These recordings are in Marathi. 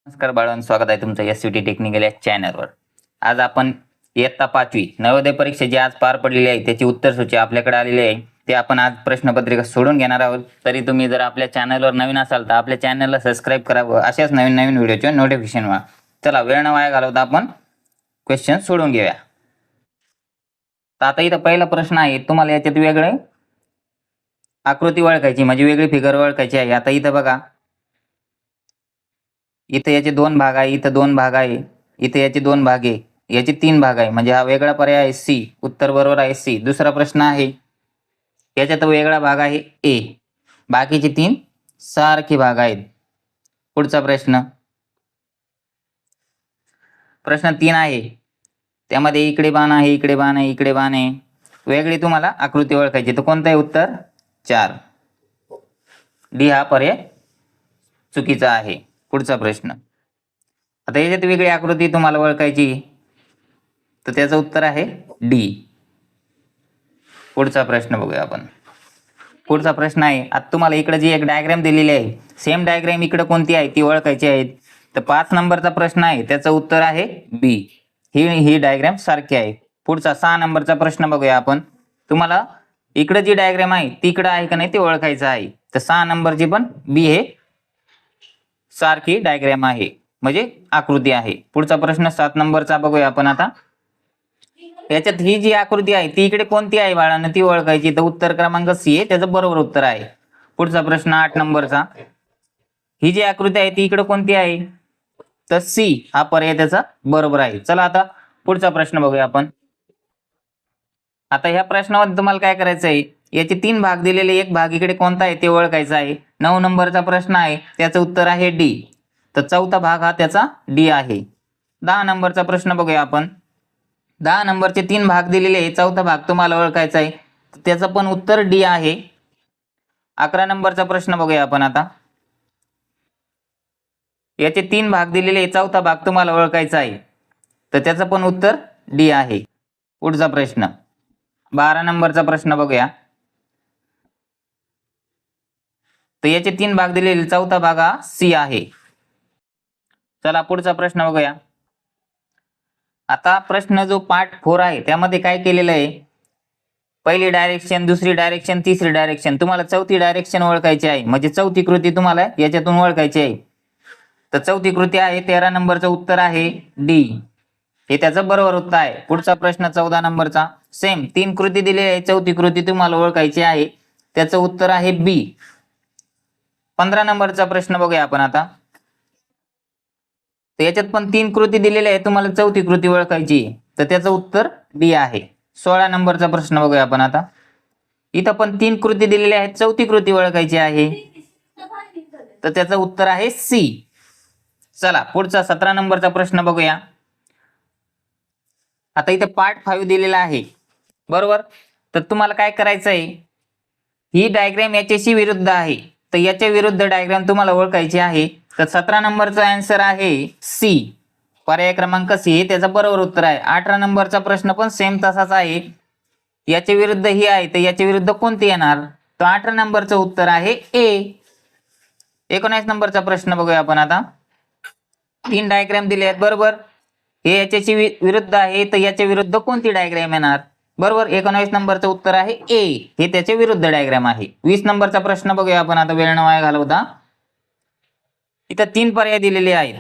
नमस्कार बाळांनो, स्वागत आहे तुमचं SVT टेक्निकल या चॅनलवर। आज आपण इयत्ता 5वी नवोदय परीक्षा जी आज पार पडलेली आहे त्याची उत्तरसूची आपल्याकडे आलेली आहे, ते आपण आज प्रश्नपत्रिका सोडून घेणार आहोत। तरी तुम्ही जर आपल्या चॅनलवर नवीन असाल तर आपल्या चॅनलला सबस्क्राइब करा व अशाच नवीन नवीन व्हिडिओचे नोटिफिकेशन व्हा। चला वेळ न वाया घालवता आपण क्वेश्चन सोडून घेऊया। तर आता इथं पहिला प्रश्न आहे, तुम्हाला याच्यात वेगळे आकृती ओळखायची म्हणजे वेगळी फिगर ओळखायची आहे। आता इथं बघा, इथे याचे दोन भाग आहे, इथं दोन भाग आहे, इथे याचे दोन भाग आहे, याचे तीन भाग आहे, म्हणजे हा वेगळा पर्याय आहे सी। उत्तर बरोबर आहे सी। दुसरा प्रश्न आहे, याच्यात वेगळा भाग आहे ए, बाकीचे तीन सारखे भाग आहेत। पुढचा प्रश्न, प्रश्न 3 आहे, त्यामध्ये इकडे बाण आहे, इकडे बाण आहे, इकडे बाण आहे, वेगळी तुम्हाला आकृती ओळखायची। तर कोणतं आहे उत्तर? 4 डी हा पर्याय चुकीचा आहे। पुढचा प्रश्न, आता याच्यात वेगळी आकृती तुम्हाला ओळखायची, तर त्याचं उत्तर आहे डी। पुढचा प्रश्न बघूया आपण। पुढचा प्रश्न आहे, आता तुम्हाला इकडे जी एक डायग्राम दिलेली आहे, सेम डायग्राम इकडे कोणती आहे ती ओळखायची आहे। तर 5 नंबरचा प्रश्न आहे, त्याचं उत्तर आहे बी, ही डायग्राम सारखी आहे। पुढचा 6 नंबरचा प्रश्न बघूया आपण। तुम्हाला इकडे जी डायग्राम आहे ती इकडे आहे का नाही ते ओळखायचं आहे। तर 6 नंबरची पण बी हे सारखी डायग्राम आहे, म्हणजे आकृती आहे। पुढचा प्रश्न 7 नंबरचा बघूया आपण आता। याच्यात ही जी आकृती आहे ती इकडे कोणती आहे बाळांनो ती ओळखायची। तर उत्तर क्रमांक सी आहे, त्याचं बरोबर उत्तर आहे। पुढचा प्रश्न 8 नंबरचा, ही जी आकृती आहे ती इकडे कोणती आहे? तर सी हा पर्याय त्याचा बरोबर आहे। चला आता पुढचा प्रश्न बघूया आपण। आता ह्या प्रश्नामध्ये तुम्हाला काय करायचं आहे, याचे 3 भाग दिलेले, एक भाग इकडे कोणता आहे ते ओळखायचं आहे। 9 नंबरचा प्रश्न आहे, त्याचं उत्तर आहे डी, तर चौथा भाग हा त्याचा डी आहे। 10 नंबरचा प्रश्न बघूया आपण। 10 नंबरचे 3 भाग दिलेले आहे, चौथा भाग तुम्हाला ओळखायचा आहे, त्याचं पण उत्तर डी आहे। 11 नंबरचा प्रश्न बघूया आपण आता। याचे 3 भाग दिलेले आहे, चौथा भाग तुम्हाला ओळखायचा आहे, तर त्याचं पण उत्तर डी आहे। पुढचा प्रश्न 12 नंबरचा प्रश्न बघूया। तर याचे 3 भाग दिलेले, चौथा भाग हा सी आहे। चला पुढचा प्रश्न बघूया। आता प्रश्न जो पार्ट 4 आहे त्यामध्ये काय केलेलं आहे, पहिली डायरेक्शन, दुसरी डायरेक्शन, तिसरी डायरेक्शन, तुम्हाला चौथी डायरेक्शन ओळखायची आहे, म्हणजे चौथी कृती तुम्हाला याच्यातून ओळखायची आहे। तर चौथी कृती आहे, 13 नंबरचं उत्तर आहे डी, हे त्याचं बरोबर उत्तर आहे। पुढचा प्रश्न 14 नंबरचा, सेम 3 कृती दिलेली आहे, चौथी कृती तुम्हाला ओळखायची आहे, त्याचं उत्तर आहे बी। 15 नंबरचा प्रश्न बघूया आपण आता। तर याच्यात पण 3 कृती दिलेल्या आहे, तुम्हाला चौथी कृती ओळखायची, तर त्याचं उत्तर डी आहे। 16 नंबरचा प्रश्न बघूया आपण आता। इथं पण 3 कृती दिलेल्या आहेत, चौथी कृती ओळखायची आहे, तर त्याचं उत्तर आहे सी। चला पुढचा 17 नंबरचा प्रश्न बघूया। आता इथे पार्ट 5 दिलेला आहे, बरोबर। तर तुम्हाला काय करायचं आहे, ही डायग्राम याच्याशी विरुद्ध आहे, तर याच्या विरुद्ध डायग्राम तुम्हाला ओळखायची आहे। तर 17 नंबरचा आन्सर आहे सी, पर्याय क्रमांक सी हे त्याचं बरोबर उत्तर आहे। 18 नंबरचा प्रश्न पण सेम तसाच आहे, याच्या विरुद्ध ही आहे, तर याच्या विरुद्ध कोणती येणार? तर 18 नंबरचं उत्तर आहे ए। 19 नंबरचा प्रश्न बघूया आपण आता। 3 डायग्राम दिले आहेत, बरोबर, हे याच्याशी विरुद्ध आहे, तर याच्या विरुद्ध कोणती डायग्राम येणार? बरोबर, 19 नंबरचं उत्तर आहे ए, हे त्याचे विरुद्ध डायग्राम आहे। 20 नंबरचा प्रश्न बघूया आपण आता, वेळ न वाया घालवता। इथं 3 पर्याय दिलेले आहेत,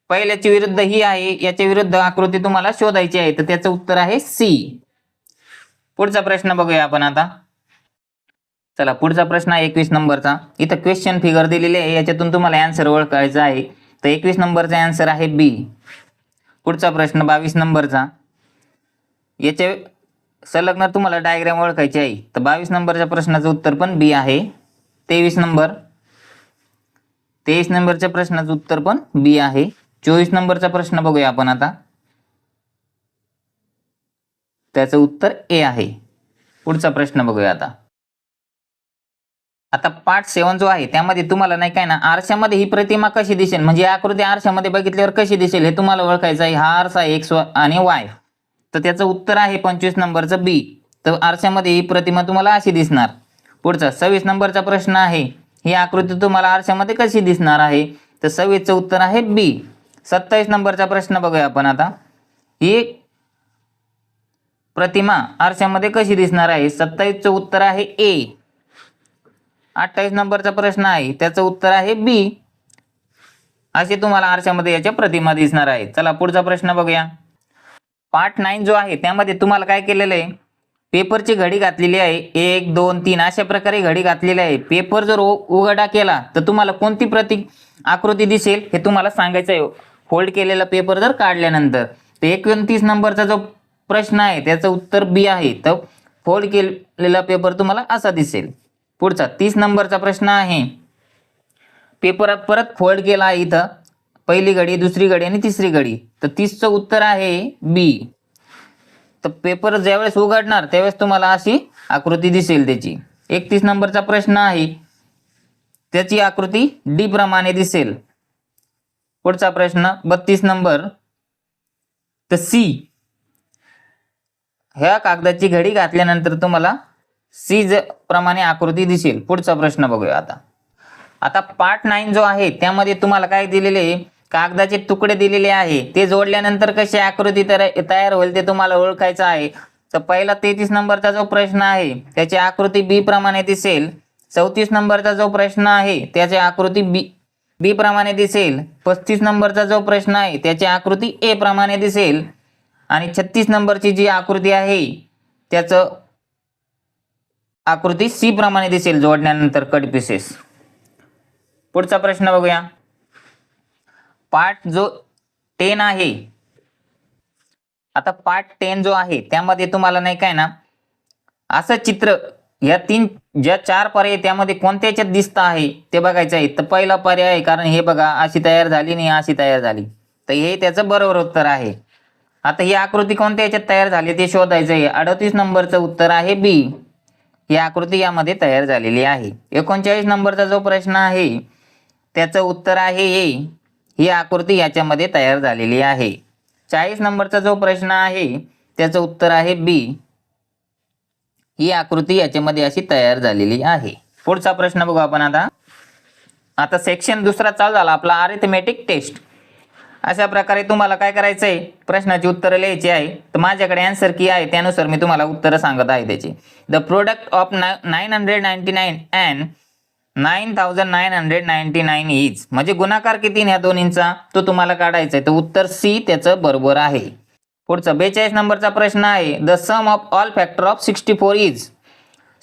पहिल्याची विरुद्ध ही आहे, याच्या विरुद्ध आकृती तुम्हाला शोधायची आहे, तर त्याचं उत्तर आहे सी। पुढचा प्रश्न बघूया आपण आता। चला पुढचा प्रश्न आहे 21 नंबरचा। इथं क्वेश्चन फिगर दिलेली आहे, याच्यातून तुम्हाला आन्सर ओळखायचा आहे, तर 21 नंबरचा आन्सर आहे बी। पुढचा प्रश्न 22 नंबरचा, याचे संलग्न तुम्हाला डायग्राम ओळखायची आहे, तर 22 नंबरच्या प्रश्नाचं उत्तर पण बी आहे। 23 नंबरच्या प्रश्नाचं उत्तर पण बी आहे। 24 नंबरचा प्रश्न बघूया आपण आता, त्याचं उत्तर ए आहे। पुढचा प्रश्न बघूया आता। आता पार्ट 7 जो आहे त्यामध्ये तुम्हाला नाही काय ना, आरशामध्ये ही प्रतिमा कशी दिसेल, म्हणजे आकृती आरशामध्ये बघितल्यावर कशी दिसेल हे तुम्हाला ओळखायचं आहे। हा आरसा एक्स आणि वाय, तर त्याचं उत्तर आहे 25 नंबरचं बी, तर आरशामध्ये ही प्रतिमा तुम्हाला अशी दिसणार। पुढचा 26 नंबरचा प्रश्न आहे, ही आकृती तुम्हाला आरशामध्ये कशी दिसणार आहे? तर 26चं उत्तर आहे बी. 27 नंबरचा प्रश्न बघूया आपण आता. ही प्रतिमा आरशामध्ये कशी दिसणार आहे? 27चं उत्तर आहे ए. 28 नंबरचा प्रश्न आहे, त्याचं उत्तर आहे बी. असे तुम्हाला आरशामध्ये याच्या प्रतिमा दिसणार आहे. चला पुढचा प्रश्न बघूया. पार्ट 9 जो आहे त्यामध्ये तुम्हाला काय केलेलं आहे? पेपरची घडी घातलेली आहे. 1 2 3 अशा प्रकारे घडी घातलेली आहे. पेपर जर उघडा केला तर तुम्हाला कोणती आकृती दिसेल हे तुम्हाला सांगायचं आहे. फोल्ड केलेला पेपर जर काढल्यानंतर. तर 29 नंबरचा जो प्रश्न आहे त्याचं उत्तर बी आहे. तर फोल्ड केलेला पेपर तुम्हाला असा दिसेल. पुढचा 30 नंबरचा प्रश्न आहे. पेपर परत फोल्ड केला आहे इथं. पहिली घडी, दुसरी घडी आणि तिसरी घडी. तर 30चं उत्तर आहे बी. तर पेपर ज्यावेळेस उघडणार त्यावेळेस तुम्हाला अशी आकृती दिसेल त्याची. 31 नंबरचा प्रश्न आहे, त्याची आकृती डी प्रमाणे दिसेल. पुढचा प्रश्न 32 नंबर. तर सी ह्या कागदाची घडी घातल्यानंतर तुम्हाला सी प्रमाणे आकृती दिसेल. पुढचा प्रश्न बघूया आता. आता पार्ट 9 जो आहे त्यामध्ये तुम्हाला काय दिलेले? कागदाचे तुकडे दिलेले आहे. ते जोडल्यानंतर कशी आकृती तयार होईल ते तुम्हाला ओळखायचं आहे. तर पहिला 33 नंबरचा जो प्रश्न आहे त्याची आकृती बी प्रमाणे दिसेल. 34 नंबरचा जो प्रश्न आहे त्याची आकृती बी प्रमाणे दिसेल. 35 नंबरचा जो प्रश्न आहे त्याची आकृती ए प्रमाणे दिसेल. आणि 36 नंबरची जी आकृती आहे त्याचं आकृती सी प्रमाणे दिसेल जोडण्यानंतर कट पीसेस. पुढचा प्रश्न बघूया. पार्ट जो 10 आहे. आता पार्ट 10 जो आहे त्यामध्ये तुम्हाला नाही काय ना असं चित्र या ज्या 4 पर्याय त्यामध्ये कोणत्या याच्यात दिसत आहे ते बघायचं आहे. तर पहिला पर्याय आहे, कारण हे बघा अशी तयार झाली नाही अशी तयार झाली, तर हे त्याचं बरोबर उत्तर आहे. आता ही आकृती कोणत्या याच्यात तयार झाली ते शोधायचं आहे. 38 नंबरचं उत्तर आहे बी. ही आकृती यामध्ये तयार झालेली आहे. 39 नंबरचा जो प्रश्न आहे त्याचं उत्तर आहे ए. ही आकृती याच्यामध्ये तयार झालेली आहे. 40 नंबरचा जो प्रश्न आहे त्याचं उत्तर आहे बी. ही आकृती याच्यामध्ये अशी तयार झालेली आहे. पुढचा प्रश्न बघू आपण आता. आता सेक्शन दुसरा चालू झाला आपला अरिथमेटिक टेस्ट. अशा प्रकारे तुम्हाला काय करायचं आहे? प्रश्नाची उत्तरं लिहायची आहे. तर माझ्याकडे आन्सर की आहे त्यानुसार मी तुम्हाला उत्तरं सांगत आहे त्याची. The product of 999 and 9999 is, म्हणजे गुणाकार किती ह्या दोन्हींचा तो तुम्हाला काढायचा आहे. तर उत्तर सी त्याचं बरोबर आहे. पुढचा 42 नंबरचा प्रश्न आहे. The sum of all factor of 64 is,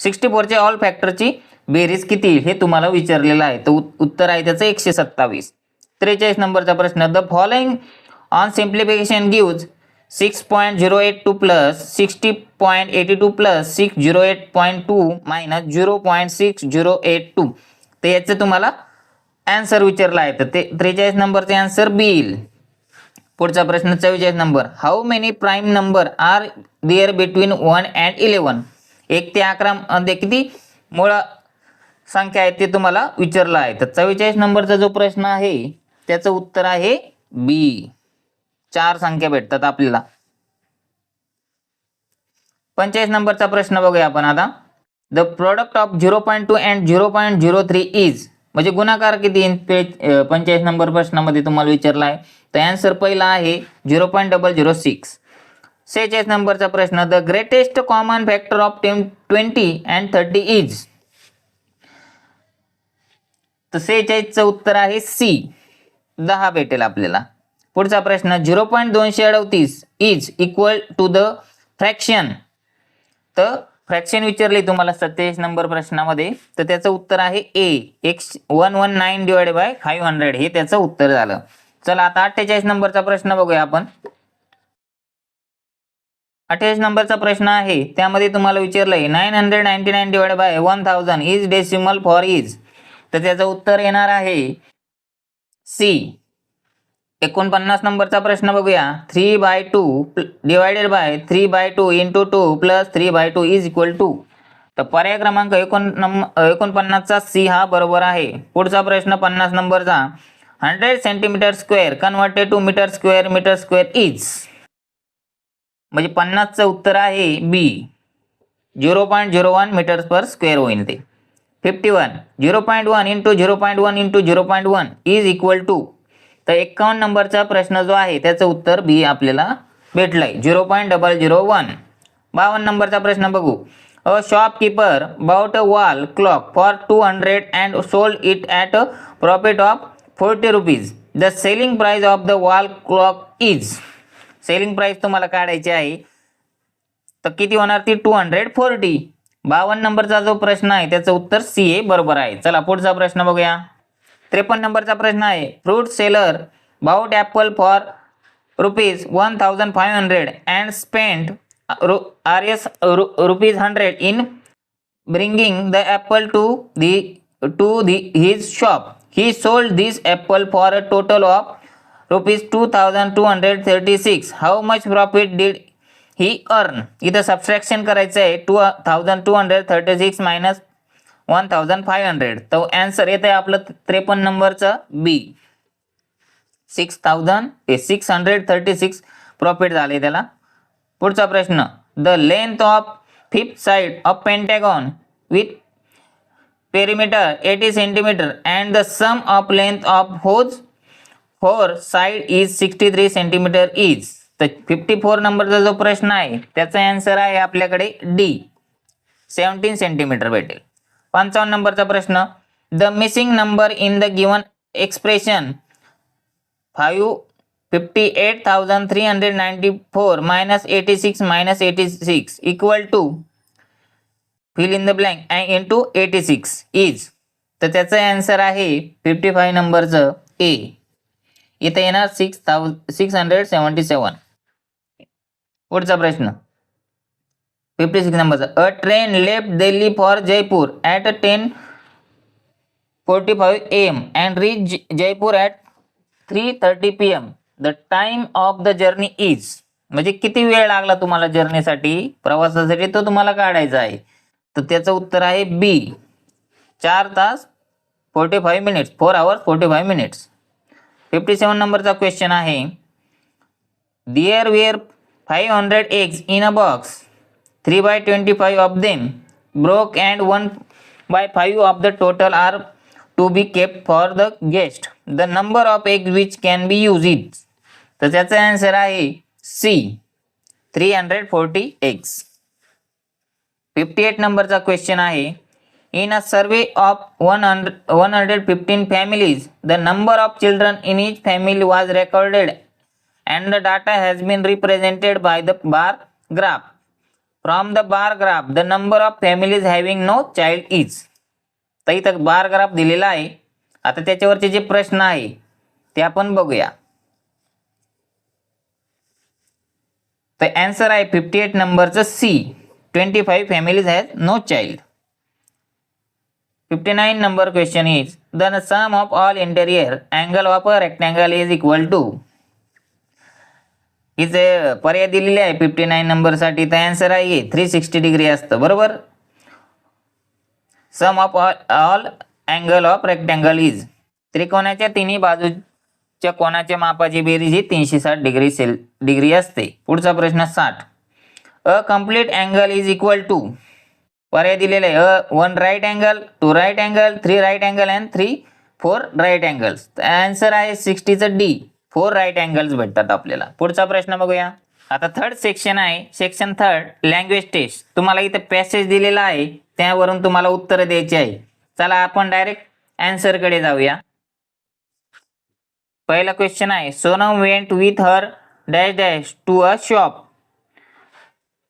64च्या ऑल फॅक्टरची बेरीज किती हे तुम्हाला विचारलेलं आहे. तर उत्तर आहे त्याचं 127. 43 नंबरचा प्रश्न. The following on simplification gives 6.082 plus 60.82 plus 608.2 minus 0.6082. तर याचं तुम्हाला आन्सर विचारला आहे. तर ते 43 नंबरचे आन्सर बी येईल. पुढचा प्रश्न 44 number. How many prime number are there between 1 and 11. 1 ते 11 मध्ये किती मूळ संख्या आहे ते तुम्हाला विचारलं आहे. तर 44 नंबरचा जो प्रश्न आहे त्याचं उत्तर आहे बी. 4 संख्या भेटतात आपल्याला. 45 नंबरचा प्रश्न बघूया आपण आता. The product of 0.2 and 0.03 is, म्हणजे गुणाकार किती 45 नंबर प्रश्नामध्ये तुम्हाला विचारला आहे. तर आन्सर पहिला आहे 0.006. 46 नंबरचा प्रश्न. The greatest common factor of 20 and 30 is, तर 46चं उत्तर आहे सी. 10 भेटेल आपल्याला. पुढचा प्रश्न 0.238 is equal to the fraction. तर फ्रॅक्शन विचारले तुम्हाला 27 नंबर प्रश्नामध्ये. तर त्याचं उत्तर आहे ए. 119 डिवाइडेड बाय 500 हे त्याचं उत्तर झालं. चला आता 48 नंबरचा प्रश्न बघूया आपण. 28 नंबरचा प्रश्न आहे त्यामध्ये तुम्हाला विचारलंय 999 divided by 1000 is decimal for is. तर त्याचं उत्तर येणार आहे सी. 49 नंबरचा प्रश्न बघूया. 3/2 divided by 3/2 into 2 plus 3/2 is equal to. तर पर्याय क्रमांक 49चा सी हा बरोबर आहे. पुढचा प्रश्न 50 नंबरचा. 100 centimetre square converted to metre square is, म्हणजे 50चं उत्तर आहे बी. 0.01 मीटर पर स्क्वेअर होईल ते. 51. 0.1 into 0.1 into 0.1 is equal to. तर 51 नंबरचा प्रश्न जो आहे त्याचं उत्तर बी आपल्याला भेटलंय 0.001. 52 नंबरचा प्रश्न बघू. A shopkeeper bought a wall clock for 200 and sold it at a profit of 40 rupees. The selling price of the wall clock is. Selling price तुम्हाला काढायची आहे तर किती होणार ती 240. 52 नंबरचा जो प्रश्न आहे त्याचं उत्तर सी हे बरोबर आहे. चला पुढचा प्रश्न बघूया. 53 नंबरचा प्रश्न आहे. Fruit seller bought apple for ₹1500 and spent ₹100 in bringing the apple to his shop. He sold this apple for a total of ₹2236. How much profit did he earn. इथं सबस्ट्रॅक्शन करायचं आहे 2236 मायनस 1500. तो आन्सर येत आहे आपलं 53 नंबरचं बी 636 प्रॉफिट झाले त्याला. पुढचा प्रश्न. The length of fifth side of pentagon with perimeter 80 centimetre and the sum of length of those four side is 63 centimetre is. तर 54 नंबरचा जो प्रश्न आहे त्याचा आन्सर आहे आपल्याकडे डी 17 सेंटीमीटर भेटेल. 55 नंबरचा प्रश्न. The missing number in the given expression 58,394 minus 86 equal to fill in the blank into 86 is. तर त्याचा आन्सर आहे 55 नंबरचं ए. इथे येणार 677. पुढचा प्रश्न 56 नंबरचा. अ train left Delhi for Jaipur at 10:45 AM and reach Jaipur at 3:30 PM. The time of the journey is. म्हणजे किती वेळ लागला तुम्हाला जर्नीसाठी प्रवासासाठी तो तुम्हाला काढायचा आहे. तर त्याचं उत्तर आहे बी 4 तास 45 मिनिट्स 4 hours 45 मिनिट्स. 57 नंबरचा क्वेश्चन आहे. There were 500 eggs in a box. 3/25 of them broke and 1/5 of the total are to be kept for the guest. The number of eggs which can be used. तर त्याचा आन्सर आहे सी 340 eggs. 58 नंबरचा क्वेश्चन आहे. In a survey of 115 families, the number of children in each family was recorded and the data has been represented by the bar graph. From the bar graph, the number of families having no child is. तर इथं बार ग्राफ दिलेला आहे. आता त्याच्यावरचे जे प्रश्न आहे ते आपण बघूया. तर आन्सर आहे 58 नंबरचं C 25 families has no child. 59 number question is. The sum of all interior angle of a rectangle is equal to. इथे पर्याय दिलेले आहे 59 नंबर साठी. तर आन्सर आहे 360 डिग्री असतं बरोबर. Sum of all angle of rectangle is. त्रिकोणाच्या तिन्ही बाजूच्या कोणाच्या मापाची बेरीज ही 360 डिग्री असते. पुढचा प्रश्न 60. A complete angle is equal to. पर्याय दिलेले आहे 1 right angle 2 right angle 3 right angle and 4 right angles. Answer आहे 60चं डी 4 राईट अँगल्स भेटतात आपल्याला. पुढचा प्रश्न बघूया. आता थर्ड सेक्शन आहे. Section 3 language test. तुम्हाला इथे पॅसेज दिलेला आहे त्यावरून तुम्हाला उत्तर द्यायची आहे. चला आपण डायरेक्ट आन्सरकडे जाऊया. पहिला क्वेश्चन आहे. Sonam went with her dash dash to a shop.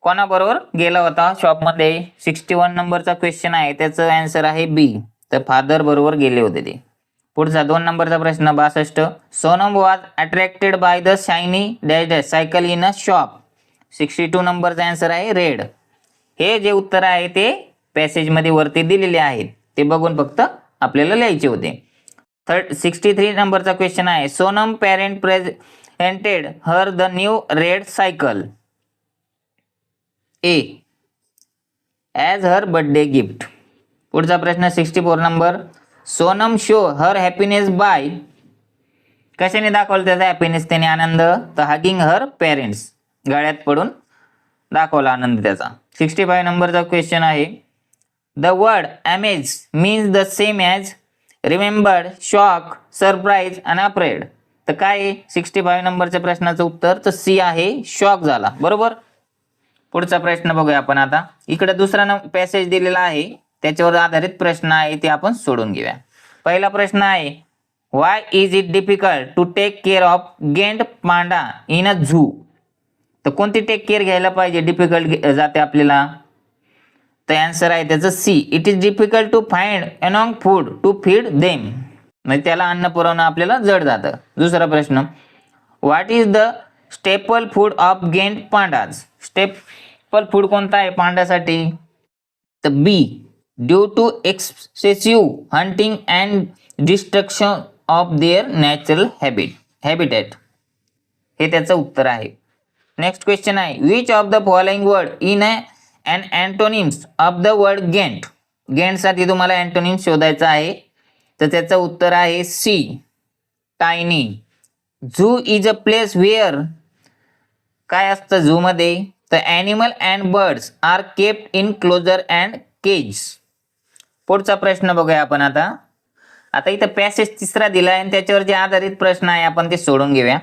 कोणाबरोबर गेला होता शॉपमध्ये. 61 नंबरचा क्वेश्चन आहे. त्याचं आन्सर आहे बी. तर फादर बरोबर गेले होते ते. पुढचा 2 नंबरचा प्रश्न 62. Sonam was attracted by the shiny dash dash cycle in a shop. 62 नंबरचा आन्सर आहे रेड. हे जे उत्तर आहे ते पॅसेजमध्ये वरती दिलेले आहेत ते बघून फक्त आपल्याला लिहायचे होते. 63 नंबरचा क्वेश्चन आहे. Sonam parent presented her the new red cycle A as her birthday gift. पुढचा प्रश्न 64 नंबर. सोनम शो हर हॅपीनेस बाय. कशाने दाखवलं त्याचा हॅपीनेस त्याने आनंद. तर हगिंग हर पेरेंट्स गळ्यात पडून दाखवला आनंद त्याचा. 65 नंबरचा क्वेश्चन आहे. द वर्ड अमेज means the same as remembered, shock, surprise आणि अफ्रेड. तर काय आहे 65 नंबरच्या प्रश्नाचं उत्तर? तर सी आहे, शॉक झाला. बरोबर. पुढचा प्रश्न बघूया आपण आता. इकडे दुसरा पॅसेज दिलेला आहे, त्याच्यावर आधारित प्रश्न आहे, ते आपण सोडून घेऊया. पहिला प्रश्न आहे, why is it difficult to take care of giant panda in a zoo. तर कोणती टेक केअर घ्यायला पाहिजे डिफिकल्ट जाते आपल्याला? तर आन्सर आहे त्याचं C, it is difficult to find enough food to feed them. म्हणजे त्याला अन्न पुरवणं आपल्याला जड जातं. दुसरा प्रश्न, what is the staple food of giant pandas. Staple food कोणता आहे पांड्यासाठी? तर B, due to excessive hunting and destruction of their natural habitat. हे त्याचं उत्तर आहे. नेक्स्ट क्वेश्चन आहे, which of the following word in an antonyms of the word giant. गेंटसाठी तुम्हाला अँटोनिम्स शोधायचा आहे, तर त्याचं उत्तर आहे C, tiny. Zoo is a place where, काय असतं झू मध्ये? तर animal and birds are kept in closure and cage. पुढचा प्रश्न बघूया आपण आता. आता इथं पॅसेज तिसरा दिला आहे आणि त्याच्यावर जे आधारित प्रश्न आहे आपण ते सोडून घेऊया.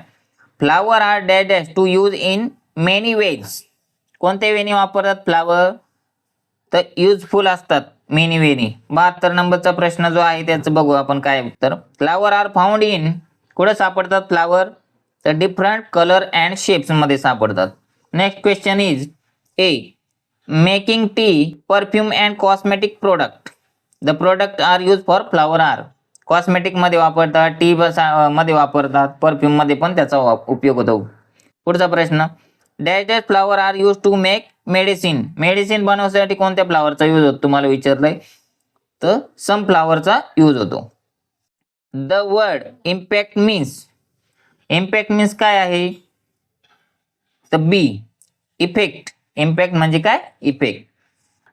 Flower are dash dash to use in many ways. कोणत्या वेनी वापरतात फ्लावर? तर युजफुल असतात मेनी वेनी. 72 नंबरचा प्रश्न जो आहे त्याचं बघू आपण काय उत्तर. फ्लावर आर फाउंड इन, कुठं सापडतात फ्लावर? तर डिफरंट कलर अँड शेप्स मध्ये सापडतात. Next question is A, making tea, perfume and cosmetic product. The product are use for flower are. Cosmetic मध्ये वापरतात, टी मध्ये वापरतात, परफ्यूम मध्ये पण त्याचा उपयोग होतो. पुढचा प्रश्न, dash dash flower are use to make medicine. Medicine बनवण्यासाठी कोणत्या फ्लावरचा यूज होतो तुम्हाला विचारलंय? तर सनफ्लावरचा यूज होतो. The word impact means. Impact means काय आहे? तर बी, इफेक्ट. इम्पॅक्ट म्हणजे काय? इफेक्ट.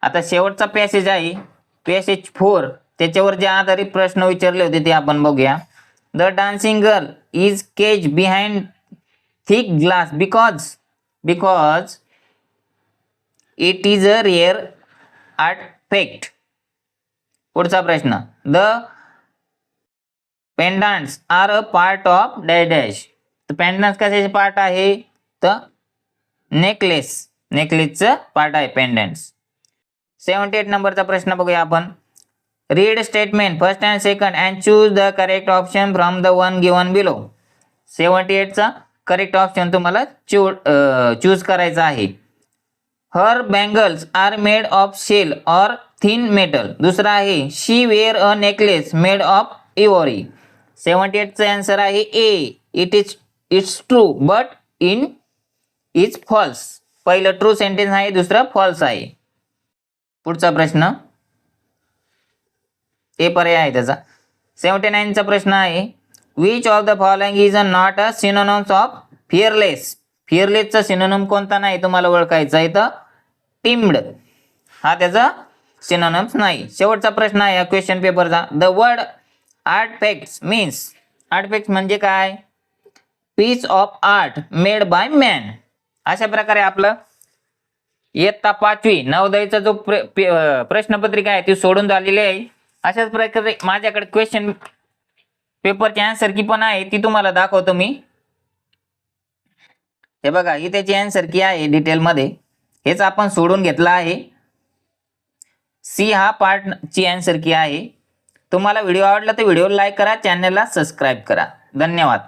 आता शेवटचा पॅसेज आहे पॅसेज 4, त्याच्यावर जे आधारित प्रश्न विचारले होते ते आपण बघूया. The dancing girl is caged behind thick glass because it is a rare artefact. पुढचा प्रश्न, the pendants are a part of dash dash. तर पेंडंट्स कशाचे पार्ट आहे? तर नेकलेसचं पार्ट आहे पेंडंट्स. 78 नंबरचा प्रश्न बघूया आपण. Read statement first and second and choose the correct option from the one given below. 78चा करेक्ट ऑप्शन तुम्हाला चूज करायचा आहे. Her bangles are made of shell or thin metal. दुसरा आहे she wear a necklace made of ivory. 78चा आन्सर आहे A, it's true but in is false. पहिलं ट्रू सेंटेन्स आहे, दुसरं फॉल्स आहे. पुढचा प्रश्न ए पर्याय आहे त्याचा. 79चा प्रश्न आहे, which of the following is not a synonyms of fearless. फिअरलेसचा सिनोनिम कोणता नाही तुम्हाला ओळखायचा आहे, तर टिम्ड हा त्याचा सिनोनिम्स नाही. शेवटचा प्रश्न आहे क्वेश्चन पेपरचा. The word artifacts means. Artifacts म्हणजे काय? Piece of art made by man. अशा प्रकारे आपलं इयत्ता 5वी नवोदयचा जो प्रश्नपत्रिका आहे ती सोडून झालेली आहे. अशाच प्रकारे माझ्याकडे क्वेश्चन पेपरची आन्सर की पण आहे, ती तुम्हाला दाखवतो मी. हे बघा, ही त्याची आन्सर की आहे डिटेलमध्ये. हेच आपण सोडून घेतला आहे. सी हा पार्टची आन्सर की आहे. तुम्हाला व्हिडिओ आवडला तर व्हिडिओ लाईक करा, चॅनलला सबस्क्राईब करा. धन्यवाद.